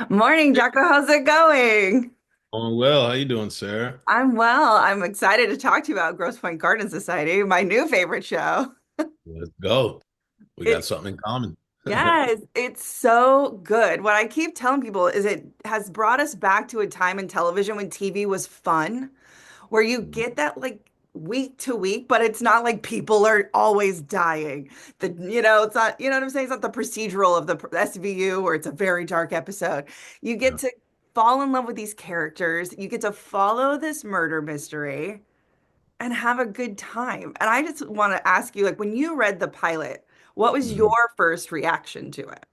Morning, Jocko. How's it going? Going well. How you doing, Sarah? I'm well. I'm excited to talk to you about Grosse Pointe Garden Society, my new favorite show. Let's go. We got It, something in common. yes, it's so good. What I keep telling people is it has brought us back to a time in television when TV was fun, where you get that like week to week, but it's not like people are always dying. It's not, you know what I'm saying? It's not the procedural of the SVU where it's a very dark episode. You get Yeah. to fall in love with these characters. You get to follow this murder mystery and have a good time. And I just want to ask you, like, when you read the pilot, what was your Mhm. first reaction to it?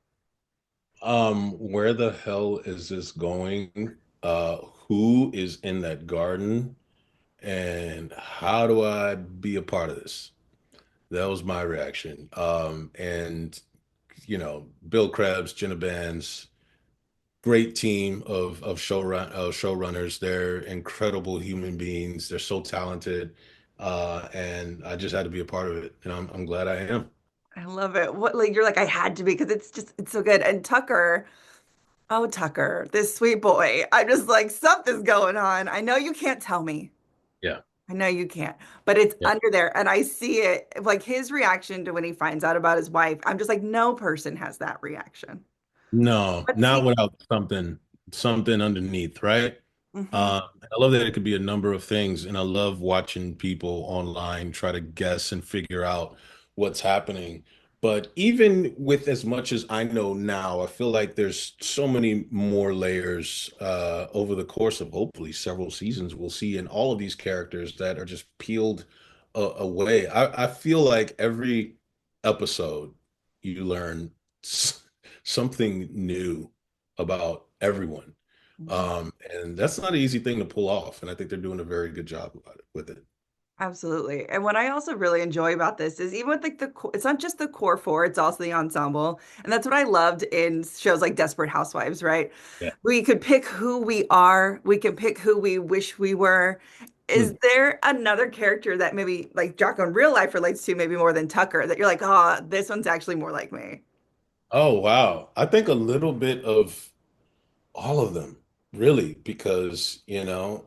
Where the hell is this going? Who is in that garden? And how do I be a part of this? That was my reaction. And Bill Krebs, Jenna Bans, great team of showrunners. They're incredible human beings. They're so talented. And I just had to be a part of it. And I'm glad I am. I love it. What like you're like I had to be because it's so good. And Tucker, oh Tucker, this sweet boy. I'm just like something's going on. I know you can't tell me. Yeah. I know you can't, but it's Yeah. under there. And I see it like his reaction to when he finds out about his wife. I'm just like, no person has that reaction. No, But not see, without something underneath, right? mhm. I love that it could be a number of things, and I love watching people online try to guess and figure out what's happening. But even with as much as I know now, I feel like there's so many more layers over the course of hopefully several seasons we'll see in all of these characters that are just peeled away. I feel like every episode you learn something new about everyone. And that's not an easy thing to pull off. And I think they're doing a very good job about it with it. Absolutely. And what I also really enjoy about this is even with like it's not just the core four, it's also the ensemble. And that's what I loved in shows like Desperate Housewives, right? Yeah. We could pick who we are, we can pick who we wish we were. Is Hmm. there another character that maybe like Jocko in real life relates to maybe more than Tucker that you're like, oh, this one's actually more like me? Oh, wow. I think a little bit of all of them, really, because,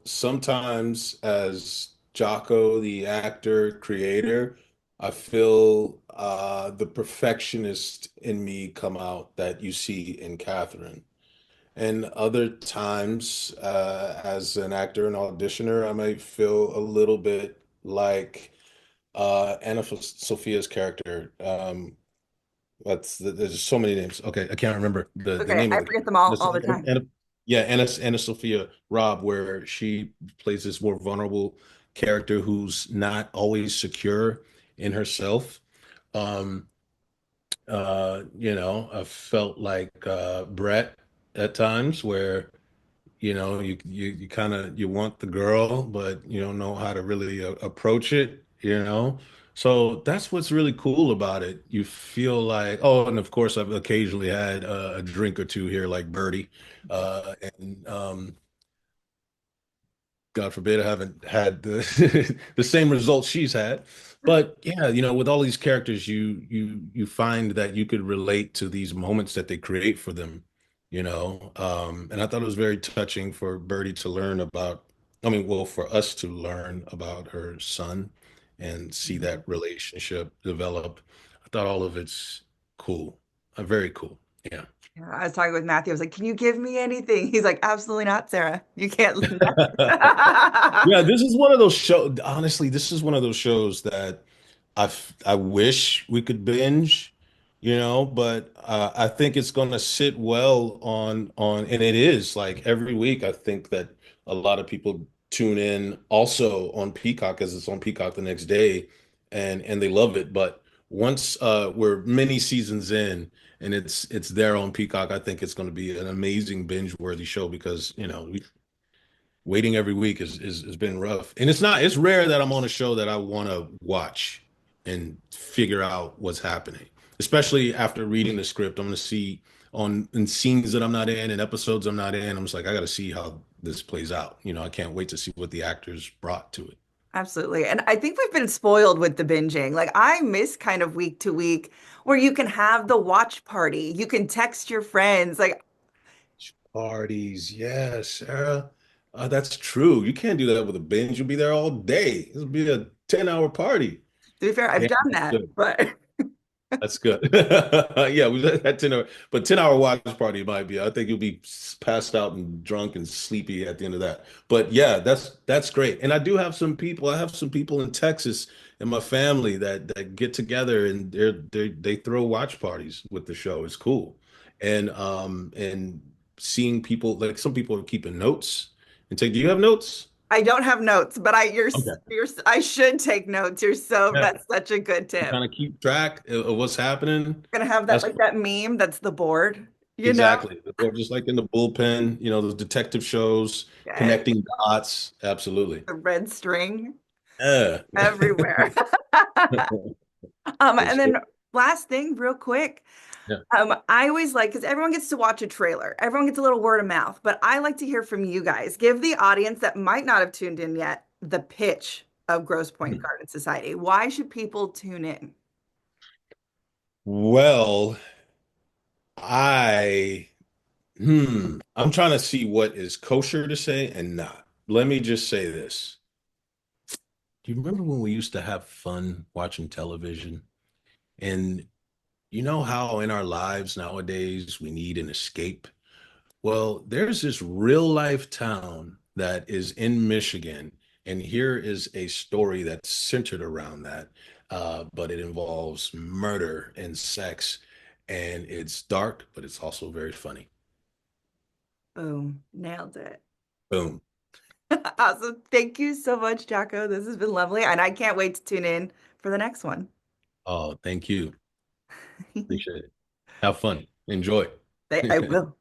sometimes as Jocko, the actor, creator, I feel the perfectionist in me come out that you see in Catherine. And other times, as an actor and auditioner, I might feel a little bit like Anna Sophia's character. There's so many names. Okay, I can't remember the Okay, name I of the forget them all the character. time. Yeah, Anna Sophia Robb, where she plays this more vulnerable character who's not always secure in herself. Um, I felt like Brett at times where you kind of you want the girl, but you don't know how to really approach it. So that's what's really cool about it. You feel like, oh, and of course I've occasionally had a drink or two here, like Birdie, and God forbid I haven't had the the same results she's had. But yeah, with all these characters, you find that you could relate to these moments that they create for them. And I thought it was very touching for Birdie to learn about, I mean, well, for us to learn about her son and see Mhm. that relationship develop. I thought all of it's cool. Very cool. Yeah. Yeah, I was talking with Matthew. I was like, "Can you give me anything?" He's like, "Absolutely not, Sarah. You can't." Yeah, this is one of those shows. Honestly, this is one of those shows that I wish we could binge, but I think it's going to sit well and it is like every week. I think that a lot of people tune in also on Peacock as it's on Peacock the next day, and they love it. But once we're many seasons in and it's there on Peacock, I think it's going to be an amazing binge-worthy show because waiting every week has been rough. And it's rare that I'm on a show that I want to watch and figure out what's happening. Especially after reading the script, I'm going to see on in scenes that I'm not in and episodes I'm not in. I'm just like, I got to see how this plays out. I can't wait to see what the actors brought to it. Absolutely. And I think we've been spoiled with the binging. Like I miss kind of week to week where you can have the watch party. You can text your friends. Like parties. Yes, Sarah. That's true. You can't do that with a binge. You'll be there all day. It'll be a 10-hour party. To be fair, I've Yeah, done that's that, good. but That's good. Yeah, we had 10 hour, but 10-hour watch party might be. I think you'll be passed out and drunk and sleepy at the end of that. But yeah, that's great. And I do have some people. I have some people in Texas in my family that get together and they throw watch parties with the show. It's cool. And seeing people like some people are keeping notes and take. Do you have notes? I don't have notes, but Okay. I should take notes. Yeah. That's such a good tip. Kind of keep track of what's happening. Gonna have that That's like that meme that's the board, you know? exactly. Or just like in the bullpen, those detective shows, Yes, connecting dots. Absolutely. the red string Yeah. everywhere. That's And good. then last thing, real quick. Yeah. I always like because everyone gets to watch a trailer. Everyone gets a little word of mouth, but I like to hear from you guys. Give the audience that might not have tuned in yet the pitch of Grosse Pointe Garden Society. Why should people tune in? Well, I I'm trying to see what is kosher to say and not. Let me just say this. Do you remember when we used to have fun watching television? And you know how in our lives nowadays we need an escape? Well, there's this real life town that is in Michigan, and here is a story that's centered around that. But it involves murder and sex, and it's dark, but it's also very funny. Boom, nailed it. Boom. Awesome. Thank you so much, Jocko. This has been lovely, and I can't wait to tune in for the next one. Oh, thank you. Appreciate it. Have fun. Enjoy. I will.